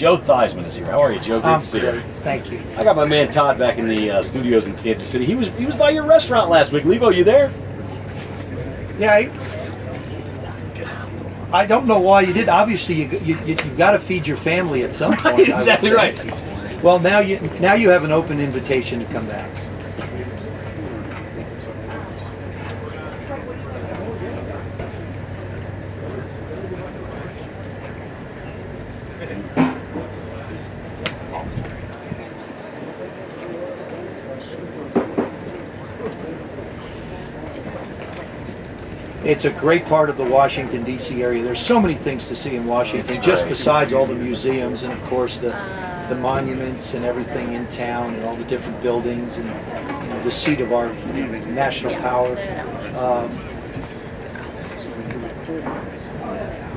Joe Theismann is here. How are you, Joe? Great to see you. Thank you. I got my man Todd back in the studios in Kansas City. He was by your restaurant last week. Levo, you there? Yeah, I don't know why you did. Obviously, you've got to feed your family at some point. Exactly right. Well, now you have an open invitation to come back. It's a great part of the Washington, D.C. area. There's so many things to see in Washington, just besides all the museums and, of course, the monuments and everything in town and all the different buildings and the seat of our national power.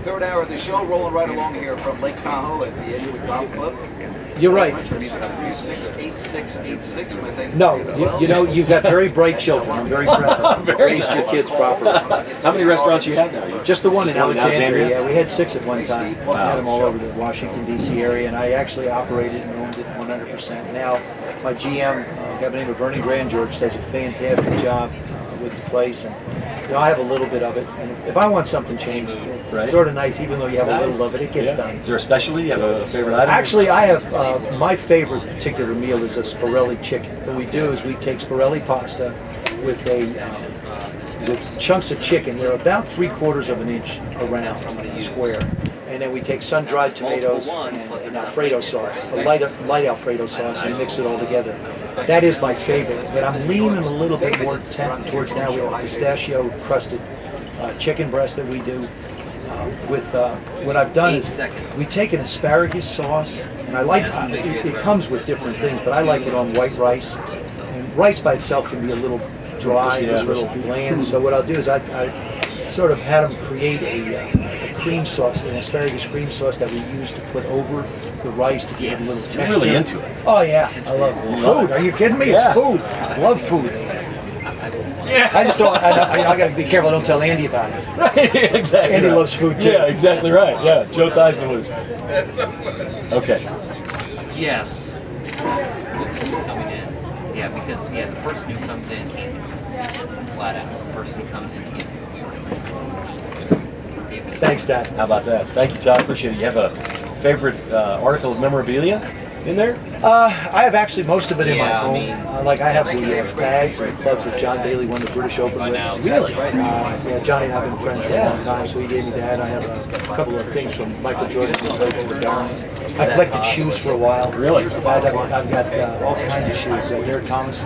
Third hour of the show, rolling right along here from Lake Tahoe at the Edgewood Golf Club. You're right. 368686. My thanks. No, you know, you've got very bright children. I'm very proud. Raised your kids properly. How many restaurants you have now? Just the one in Alexandria. Alexandria? Yeah, we had 6 at one time. We had them all over the Washington, D.C. area, and I actually operated and owned it 100%. Now, my GM, a guy by the name of Vernon Grandgeorge, does a fantastic job with the place, and I have a little bit of it. And if I want something changed, it's sort of nice, even though you have a little of it, it gets done. Is there a specialty? You have a favorite item? Actually, I have, my favorite particular meal is a Spirelli chicken. What we do is we take Spirelli pasta with with chunks of chicken. They're about 3/4 of an inch around, square. And then we take sun-dried tomatoes and Alfredo sauce, a light Alfredo sauce, and mix it all together. That is my favorite, but I'm leaning a little bit more towards now. We have a pistachio-crusted chicken breast that we do. What I've done is we take an asparagus sauce, and I like it comes with different things, but I like it on white rice. And rice by itself can be a little dry, a little bland. So what I'll do is I sort of had them create a cream sauce, an asparagus cream sauce that we use to put over the rice to give it a little texture. You're really into it. Oh yeah, I love food. Are you kidding me? It's food. I love food. Yeah. I just don't. I got to be careful. I don't tell Andy about it. Right, exactly. Andy loves food too. Yeah, exactly right. Yeah, Joe Theismann was. Okay. Yes. Who's coming in? Yeah, because the person who comes in can't do it. Flat out. The person who comes in can't do it. Thanks, Dad. How about that? Thank you, Todd. Appreciate it. You have a favorite article of memorabilia in there? I have actually most of it in my home. Like I have the bags and clubs that John Daly won the British Open with. Really? Yeah, Johnny and I have been friends for a long time, so he gave me that. I have a couple of things from Michael Jordan who played for the Dons. I collected shoes for a while. Really? Guys, I've got all kinds of shoes. Derek Thomas,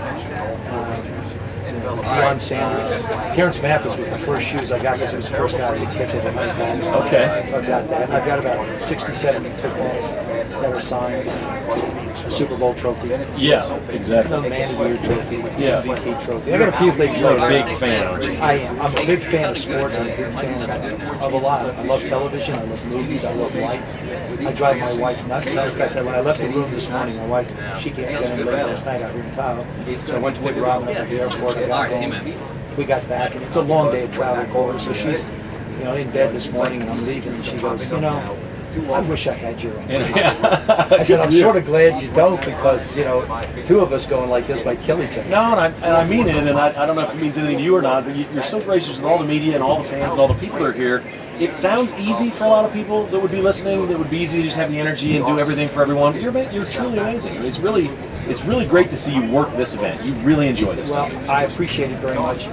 Deion Sanders. Terrence Mathis was the first shoes I got because he was the first guy to catch over 100 pounds. Okay. So I've got that. And I've got about 60, 70 footballs that are signed. A Super Bowl trophy. Yeah, exactly. A Man of the Year trophy. Yeah. MVP trophy. I got a few things You're later. a big fan, aren't you? I am. I'm a big fan of sports. I'm a big fan of a lot. I love television. I love movies. I love life. I drive my wife nuts. As a matter of fact, when I left the room this morning, my wife, she can't get in late last night out here in Tahoe. So I went to pick Robin up at the airport. I got home. We got back, and it's a long day of travel for her. So she's, in bed this morning, and I'm leaving, and she goes, I wish I had your own. I said, I'm sort of glad you don't, because, two of us going like this might kill each other. No, and I mean it, and I don't know if it means anything to you or not, but you're so gracious with all the media and all the fans and all the people that are here. It sounds easy for a lot of people that would be listening, that would be easy to just have the energy and do everything for everyone, but you're truly amazing. It's really great to see you work this event. You really enjoy this. Well, I appreciate it very much.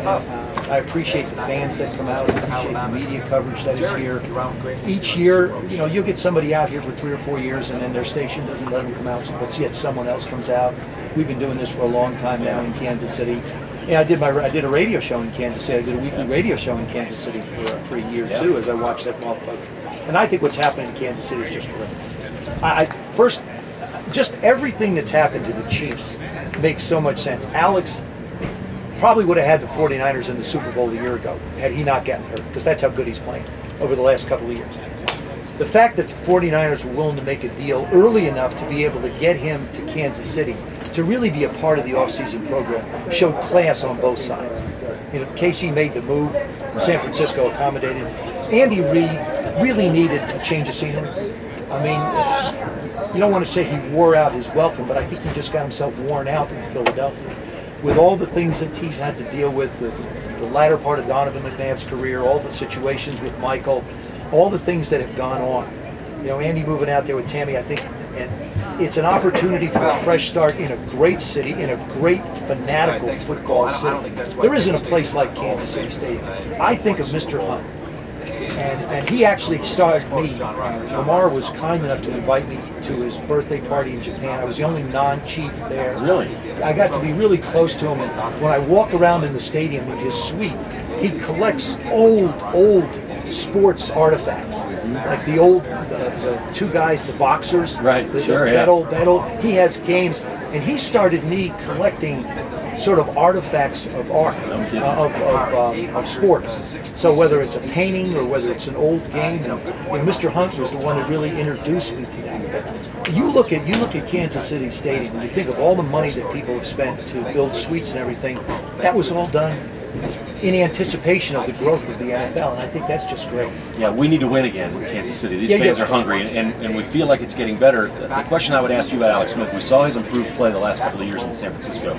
I appreciate the fans that come out. I appreciate the media coverage that is here. Each year, you'll get somebody out here for 3 or 4 years, and then their station doesn't let them come out, but yet someone else comes out. We've been doing this for a long time now in Kansas City. Yeah, I did a radio show in Kansas City. I did a weekly radio show in Kansas City for a year too, as I watched that ball club. And I think what's happening in Kansas City is just terrific. Just everything that's happened to the Chiefs makes so much sense. Alex probably would have had the 49ers in the Super Bowl a year ago had he not gotten hurt, because that's how good he's playing over the last couple of years. The fact that the 49ers were willing to make a deal early enough to be able to get him to Kansas City to really be a part of the offseason program showed class on both sides. KC made the move, San Francisco accommodated. Andy Reid really needed a change of scenery. I mean, you don't want to say he wore out his welcome, but I think he just got himself worn out in Philadelphia. With all the things that he's had to deal with, the latter part of Donovan McNabb's career, all the situations with Michael, all the things that have gone on. You know, Andy moving out there with Tammy, I think, and it's an opportunity for a fresh start in a great city, in a great fanatical football city. There isn't a place like Kansas City Stadium. I think of Mr. Hunt, and he actually started me. Lamar was kind enough to invite me to his birthday party in Japan. I was the only non-chief there. Really? I got to be really close to him, and when I walk around in the stadium in his suite, he collects old sports artifacts, like the old the two guys, the boxers, right? That old. He has games, and he started me collecting sort of artifacts of art, of sports. So whether it's a painting or whether it's an old game, and Mr. Hunt was the one that really introduced me to that. But you look at Kansas City Stadium, and you think of all the money that people have spent to build suites and everything. That was all done in anticipation of the growth of the NFL, and I think that's just great. Yeah, we need to win again in Kansas City. These fans are hungry, and we feel like it's getting better. The question I would ask you about Alex Smith, we saw his improved play the last couple of years in San Francisco.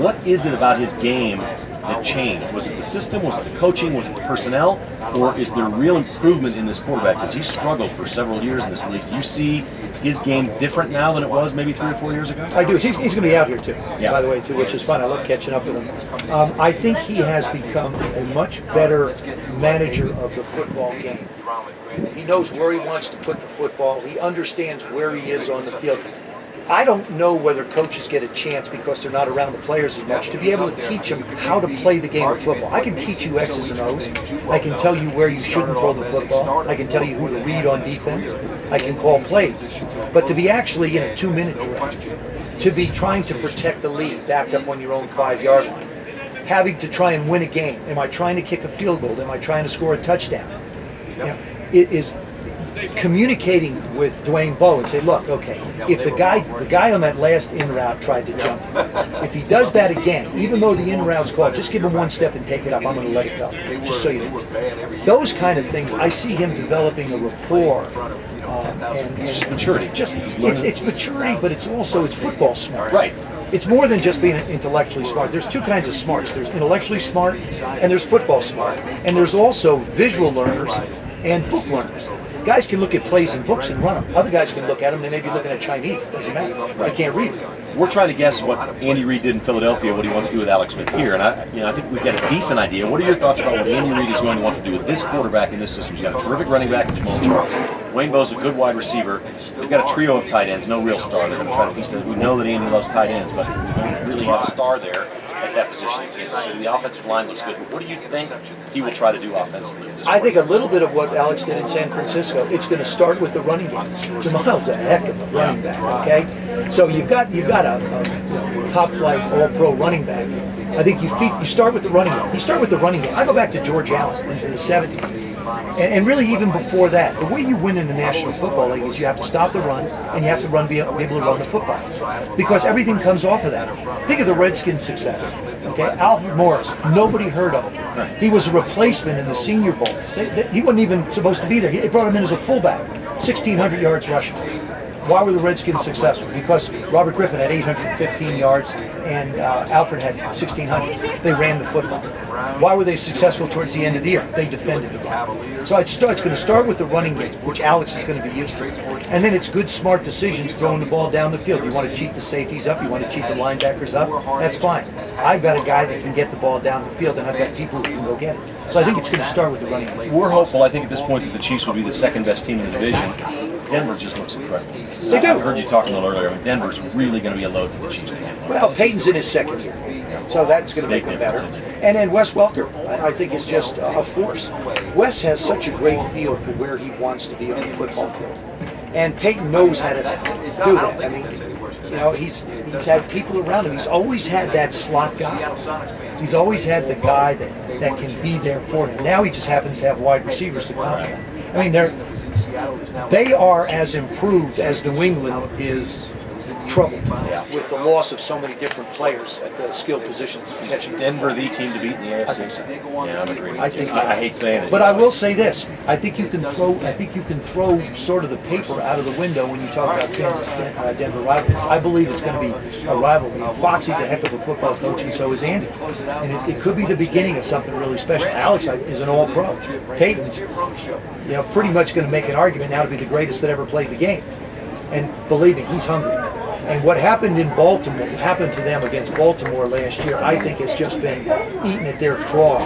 What is it about his game that changed? Was it the system? Was it the coaching? Was it the personnel? Or is there real improvement in this quarterback? Because he struggled for several years in this league. Do you see his game different now than it was maybe 3 or 4 years ago? I do. He's going to be out here too, by the way, too, which is fun. I love catching up with him. I think he has become a much better manager of the football game. He knows where he wants to put the football. He understands where he is on the field. I don't know whether coaches get a chance because they're not around the players as much to be able to teach them how to play the game of football. I can teach you X's and O's. I can tell you where you shouldn't throw the football. I can tell you who to read on defense. I can call plays. But to be actually in a 2-minute drill, to be trying to protect the lead backed up on your own 5-yard line, having to try and win a game. Am I trying to kick a field goal? Am I trying to score a touchdown? You know, it is communicating with Dwayne Bowe and say, look, okay, if the guy on that last in route tried to jump, if he does that again, even though the in route's called, just give him one step and take it up. I'm going to let it go, just so you know. Those kind of things, I see him developing a rapport. And just maturity. It's maturity, but it's also football smart. Right. It's more than just being intellectually smart. There's two kinds of smarts. There's intellectually smart and there's football smart. And there's also visual learners and book learners. Guys can look at plays in books and run them. Other guys can look at them, they may be looking at Chinese. It doesn't matter. I can't read it. We're trying to guess what Andy Reid did in Philadelphia, what he wants to do with Alex Smith here. And I think we've got a decent idea. What are your thoughts about what Andy Reid is going to want to do with this quarterback in this system? He's got a terrific running back in Jamal Charles. Wayne Bowe's a good wide receiver. They've got a trio of tight ends, no real star. They're going to try to piece that. We know that Andy loves tight ends, but we don't really have a star there at that position in Kansas City. The offensive line looks good. But what do you think he will try to do offensively? I think a little bit of what Alex did in San Francisco. It's going to start with the running game. Jamal's a heck of a running back, okay? So you've got a top-flight all-pro running back. I think you start with the running game. You start with the running game. I go back to George Allen into the 70s. And really even before that, the way you win in the National Football League is you have to stop the run and you have to be able to run the football. Because everything comes off of that. Think of the Redskins' success. Okay, Alfred Morris, nobody heard of him. He was a replacement in the Senior Bowl. He wasn't even supposed to be there. They brought him in as a fullback, 1,600 yards rushing. Why were the Redskins successful? Because Robert Griffin had 815 yards and Alfred had 1,600. They ran the football. Why were they successful towards the end of the year? They defended the run. So it's going to start with the running game, which Alex is going to be used to. And then it's good, smart decisions throwing the ball down the field. You want to cheat the safeties up, you want to cheat the linebackers up, that's fine. I've got a guy that can get the ball down the field, and I've got people who can go get it. So I think it's going to start with the running game. We're hopeful, I think, at this point that the Chiefs will be the second best team in the division. Denver just looks incredible. They do. I heard you talking a little earlier. I mean, Denver's really going to be a load for the Chiefs to handle. Well, Peyton's in his second year, so that's going to make him better. And then Wes Welker, I think, is just a force. Wes has such a great feel for where he wants to be on the football field. And Peyton knows how to do that. I mean, you know, he's had people around him. He's always had that slot guy. He's always had the guy that can be there for him. Now he just happens to have wide receivers to complement. I mean, they are as improved as New England is troubled Yeah. with the loss of so many different players at the skilled positions. Catching Denver, the team to beat in the AFC. I think so. Yeah, I'm agreeing. I think I hate saying it. But I will say this: I think you can throw sort of the paper out of the window when you talk about Denver rivalries. I believe it's going to be a rivalry. Foxy's a heck of a football coach, and so is Andy. And it could be the beginning of something really special. Alex is an All-Pro. Peyton's, pretty much going to make an argument now to be the greatest that ever played the game. And believe me, he's hungry. And what happened in Baltimore, happened to them against Baltimore last year, I think has just been eating at their craw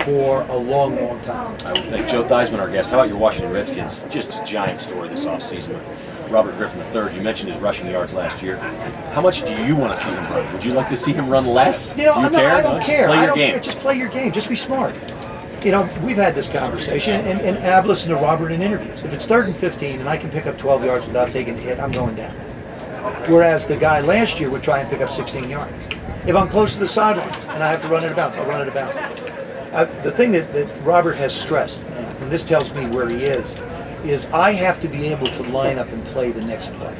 for a long, long time. I would think. Joe Theismann, our guest. How about your Washington Redskins? Just a giant story this offseason with Robert Griffin III. You mentioned his rushing yards last year. How much do you want to see him run? Would you like to see him run less? I don't care. Just play your game. Care. Just play your game. Just be smart. We've had this conversation, and I've listened to Robert in interviews. If it's 3rd and 15 and I can pick up 12 yards without taking a hit, I'm going down. Whereas the guy last year would try and pick up 16 yards. If I'm close to the sidelines and I have to run out of bounds, I'll run out of bounds. The thing that Robert has stressed, and this tells me where he is I have to be able to line up and play the next play.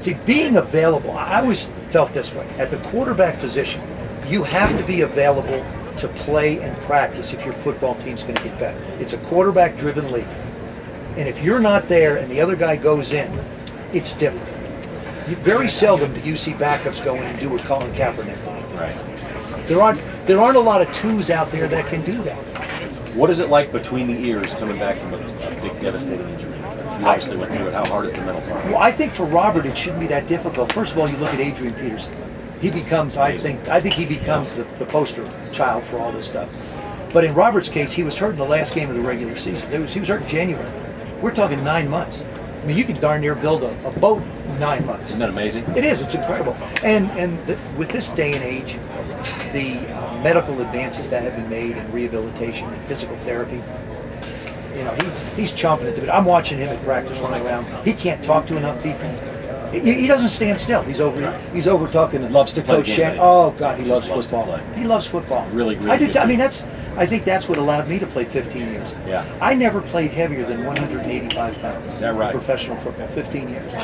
See, being available, I always felt this way. At the quarterback position, you have to be available to play and practice if your football team's going to get better. It's a quarterback-driven league. And if you're not there and the other guy goes in, it's different. Very seldom do you see backups go in and do what Colin Kaepernick did. Right. There aren't a lot of twos out there that can do that. What is it like between the ears coming back from a big devastating injury? You obviously went through it. How hard is the mental part? Well, I think for Robert it shouldn't be that difficult. First of all, you look at Adrian Peterson. He becomes, I think he becomes the poster child for all this stuff. But in Robert's case, he was hurt in the last game of the regular season. He was hurt in January. We're talking 9 months. I mean, you could darn near build a boat in 9 months. Isn't that amazing? It is. It's incredible. And with this day and age, the medical advances that have been made in rehabilitation and physical therapy, he's chomping at the bit. I'm watching him at practice running around. He can't talk to enough people. He doesn't stand still. He's over talking. Loves to play Coach the Shan. game. Oh God, he loves Just loves to football. play. He loves football. Really, really I did. good I mean, dude. I think that's what allowed me to play 15 years. Yeah. I never played heavier than 185 pounds. Is that right? Professional football, 15 years.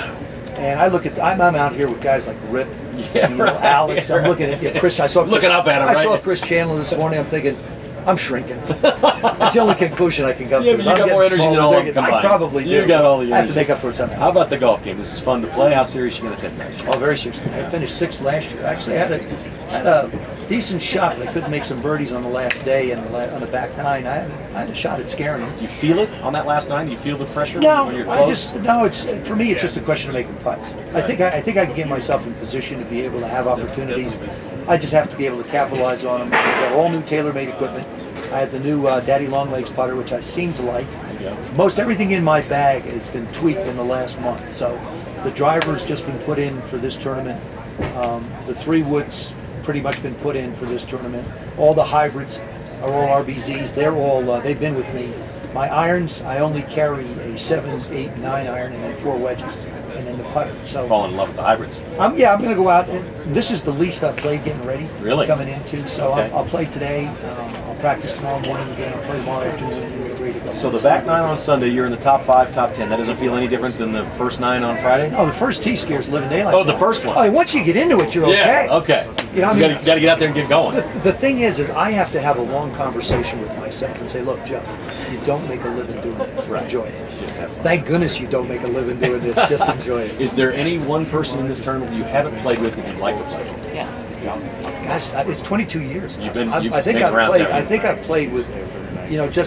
And I'm out here with guys like Rip, Yeah, Alex. I'm looking at Chris. I saw Chris, Looking up at him, I right? saw Chris Chandler this morning. I'm thinking, I'm shrinking. That's the only conclusion I can come Yeah, to. but you I'm got more getting energy than smaller. all of them combined. I probably do. You got all the I have to energy. make up for it somehow. How about the golf game? This is fun to play. How serious are you going to take that? Oh, very seriously. I finished 6th last year. Actually, I had a decent shot, but I couldn't make some birdies on the last day and on the back 9. I had a shot at scaring them. You feel it on that last 9? You feel the pressure No, when you're close? it's for me. It's just a question of making putts. I think I can get myself in position to be able to have opportunities. I just have to be able to capitalize on them. I've got all new tailor-made equipment. I have the new Daddy Longlegs putter, which I seem to like. Yeah. Most everything in my bag has been tweaked in the last month. So the driver's just been put in for this tournament. The 3-wood's pretty much been put in for this tournament. All the hybrids are all RBZs. They're all they've been with me. My irons, I only carry a 7, 8, 9 iron and then 4 wedges, and then the putter. So Fall in love with the hybrids. I'm going to go out. And this is the least I've played getting ready. Really? Coming into. So Okay. I'll play today. I'll practice tomorrow morning again. I'll play tomorrow afternoon and we're ready to go. So the back 9 on Sunday, you're in the top 5, top 10. That doesn't feel any different than the first 9 on Friday? No, the first tee scares living daylights. Oh, the first one. Oh, once you get into it, you're okay. Yeah, okay. You know, I You mean, got to get out there and get going. the thing is I have to have a long conversation with myself and say, look, Joe, you don't make a living doing this. Right. Enjoy it. Just have fun. Thank goodness you don't make a living doing this. Just enjoy it. Is there any one person in this tournament you haven't played with that you'd like to play with? Yeah. Gosh, it's 22 years. You've been- I you've think taken I've rounds, played. haven't you? I think I've played with,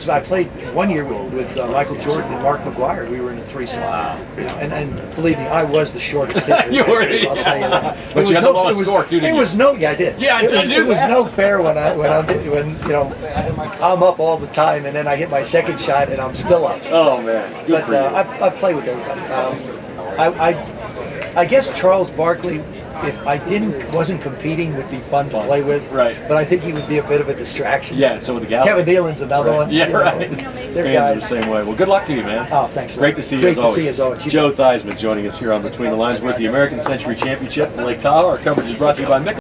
I played 1 year with Michael Jordan and Mark McGuire. We were in a threesome. Wow. And believe me, I was the shortest. You were, I'll tell you that. But you had the lowest it was, score too, didn't It you? was no, yeah, I did. Yeah, it was, you it was did. no fair when I'm up all the time and then I hit my second shot and I'm still up. Oh, man. Good But for you. I've played with everybody. I guess Charles Barkley, if I wasn't competing, would be fun to play with. Right. But I think he would be a bit of a distraction. Yeah, and so with the Gallagher. Kevin Nealon's another one. Yeah, you know, right. They're Fans guys. are the same way. Well, good luck to you, man. Oh, thanks. Great to see you Great as to always. see you as always. Joe Theismann joining us here on Between the Lines with the American Century Championship in Lake Tahoe. Our coverage is brought to you by Mick.